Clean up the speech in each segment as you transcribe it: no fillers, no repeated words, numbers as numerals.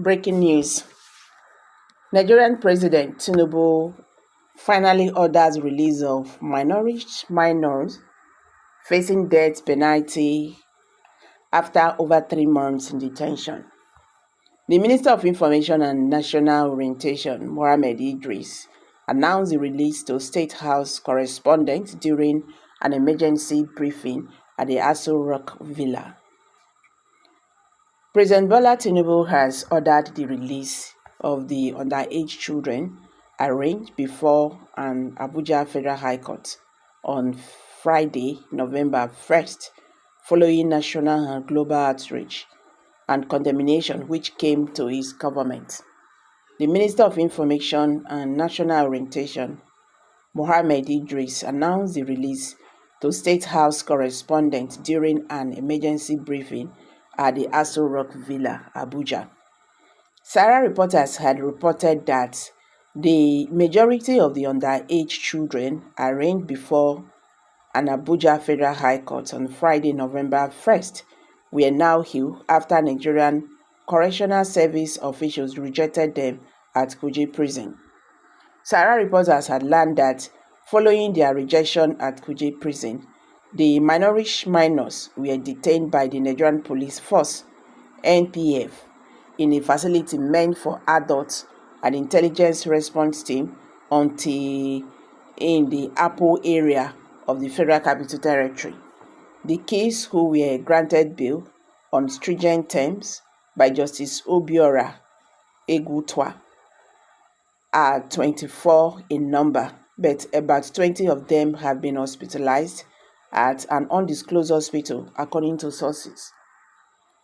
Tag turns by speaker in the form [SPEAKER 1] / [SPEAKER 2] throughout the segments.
[SPEAKER 1] Breaking news. Nigerian President Tinubu finally orders release of malnourished minors facing death penalty after over 3 months in detention. The Minister of Information and National Orientation, Mohammed Idris, announced the release to State House correspondents during an emergency briefing at the Aso Rock Villa. President Bola Tinubu has ordered the release of the underage children arraigned before an Abuja Federal High Court on Friday, November 1st, following national and global outrage and condemnation which came to his government. The Minister of Information and National Orientation, Mohammed Idris, announced the release to State House correspondents during an emergency briefing at the Aso Rock Villa, Abuja. Sarah reporters had reported that the majority of the underage children arraigned before an Abuja Federal High Court on Friday, November 1st, were now healed after Nigerian Correctional Service officials rejected them at Kuje Prison. Sarah reporters had learned that following their rejection at Kuje Prison, the malnourished minors were detained by the Nigerian Police Force, NPF, in a facility meant for adults and intelligence response team until in the Apo area of the Federal Capital Territory. The kids, who were granted bail on stringent terms by Justice Obiora Egutwa, are 24 in number, but about 20 of them have been hospitalized at an undisclosed hospital, according to sources.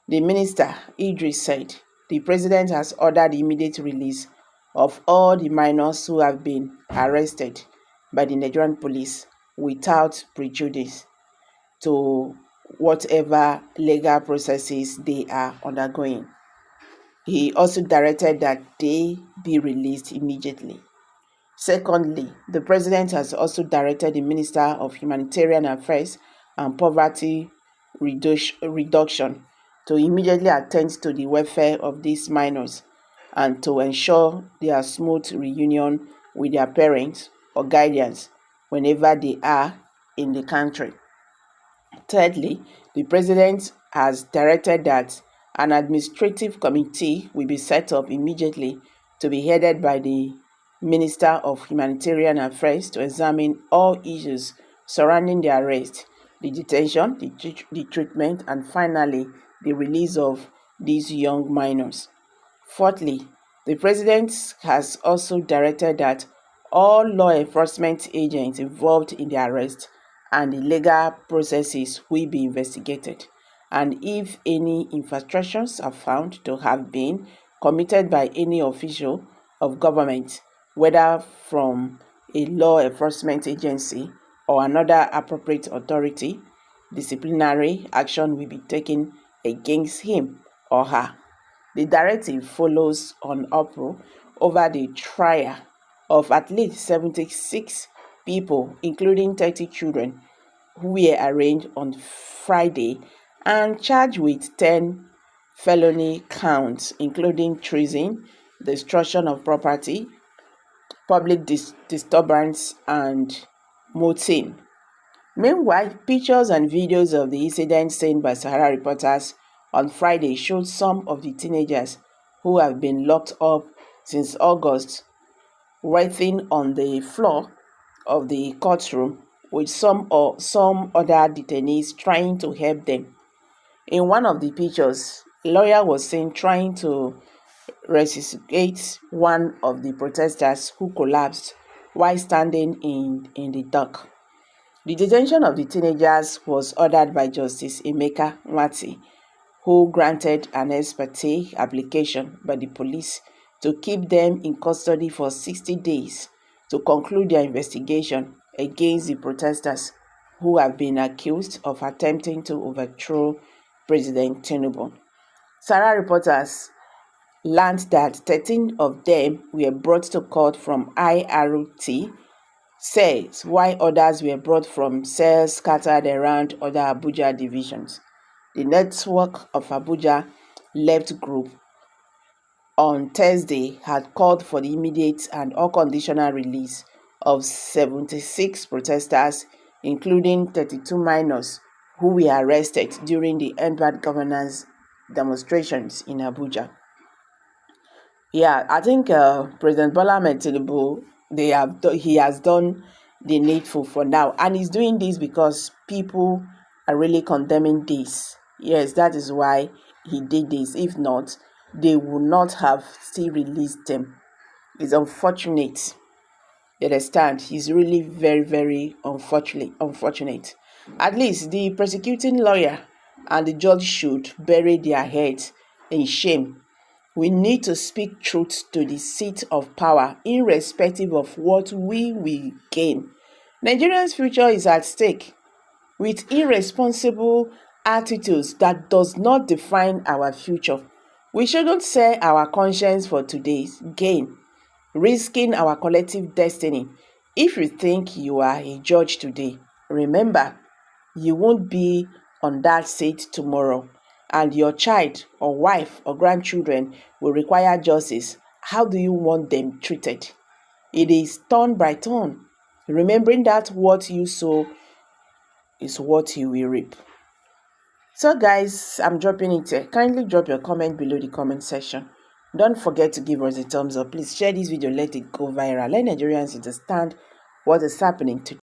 [SPEAKER 1] The minister, Idris, said the president has ordered the immediate release of all the minors who have been arrested by the Nigerian police without prejudice to whatever legal processes they are undergoing. He also directed that they be released immediately. Secondly, the president has also directed the Minister of Humanitarian Affairs and Poverty Reduction to immediately attend to the welfare of these minors and to ensure their smooth reunion with their parents or guardians whenever they are in the country. Thirdly, the president has directed that an administrative committee will be set up immediately to be headed by the Minister of Humanitarian Affairs to examine all issues surrounding the arrest, the detention, the treatment, and finally, the release of these young minors. Fourthly, the president has also directed that all law enforcement agents involved in the arrest and the legal processes will be investigated, and if any infractions are found to have been committed by any official of government, whether from a law enforcement agency or another appropriate authority, disciplinary action will be taken against him or her. The directive follows on uproar over the trial of at least 76 people, including 30 children, who were arraigned on Friday and charged with 10 felony counts, including treason, destruction of property, public disturbance, and mutiny. Meanwhile, pictures and videos of the incident seen by Sahara reporters on Friday showed some of the teenagers who have been locked up since August writhing on the floor of the courtroom, with some other detainees trying to help them. In one of the pictures, a lawyer was seen trying to resuscitate one of the protesters who collapsed while standing in the dock. The detention of the teenagers was ordered by Justice Emeka Nwati, who granted an ex parte application by the police to keep them in custody for 60 days to conclude their investigation against the protesters who have been accused of attempting to overthrow President Tinubu. Sarah reporters learned that 13 of them were brought to court from IRT cells, while others were brought from cells scattered around other Abuja divisions. The network of Abuja Left Group on Thursday had called for the immediate and unconditional release of 76 protesters, including 32 minors who were arrested during the End Bad Governance demonstrations in Abuja. Yeah, I think President Bola Ahmed Tinubu, he has done the needful for now, and he's doing this because people are really condemning this. Yes, that is why he did this. If not, they would not have still released them. It's unfortunate. You understand? He's really very, very unfortunate. At least the prosecuting lawyer and the judge should bury their heads in shame. We need to speak truth to the seat of power, irrespective of what we will gain. Nigeria's future is at stake. With irresponsible attitudes that does not define our future, we shouldn't sell our conscience for today's gain, risking our collective destiny. If you think you are a judge today, remember, you won't be on that seat tomorrow, and your child or wife or grandchildren will require justice. How do you want them treated? It is turn by turn, remembering that what you sow is what you will reap. So guys, I'm dropping it here. Kindly drop your comment below the comment section. Don't forget to give us a thumbs up. Please share this video, let it go viral. Let Nigerians understand what is happening today.